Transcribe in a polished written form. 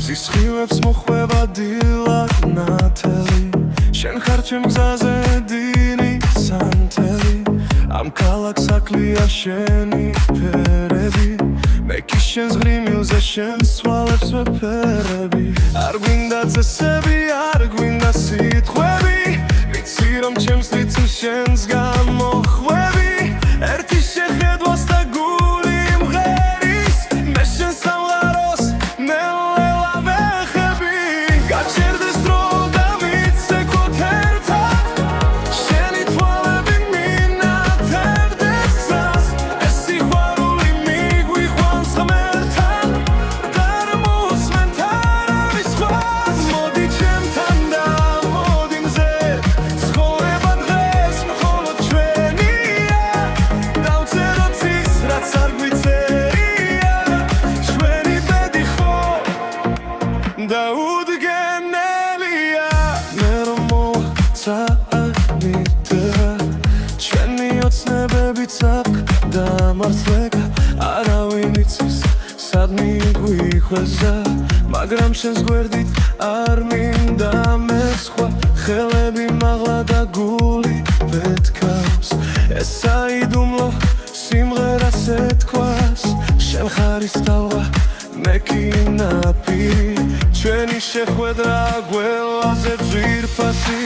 სისხლივებს მოხვება დილად ნათელი შენ ხარ ჩემ გზაზე დინი სანთელი ამ ქალაქს აკლია შენი ფერები მე კი შენს ღრიმილზე შენს სვალებს ვეფერები არ გვინდა წესები არ გვინდა სიტყვები ვიცი რომ ჩემს რიცხვს შენს გამოხვევი ერთი შეხედვას და გული მღერის მე შენს სამყაროს ნელ-ნელა ვეხები გაჩერდეს დრო და ვიცეკვოთ ერთად შენი თვალები მინათებდეს გზას ეს სიყვარული მიგვიყვანს ღმერთთან და მოსმენ თავის სხვას მოდი ჩემთან და მოდი მზე ცხოვრება დღეს მხოლოდ ჩვენია დავწეროთ ის რაც არ გვიწერია ჩვენი ბედი ხო და უდგენელია მე რომ მოვცაანიდრა ჩვენი ოცნებებიც აქ დამარცხება არავინ იცის სად მიგვიხვეზა მაგრამ შენს გვერდით არ მინდა მე სხვა ხელები მაღლა და გული ვეთქავს ეს საიდუმლო სიმღერას ეთქვას შენ ხარ ის ტალღა მე კი ნაპირი ჩვენი შეხვედრა გველაზე ძვირფასი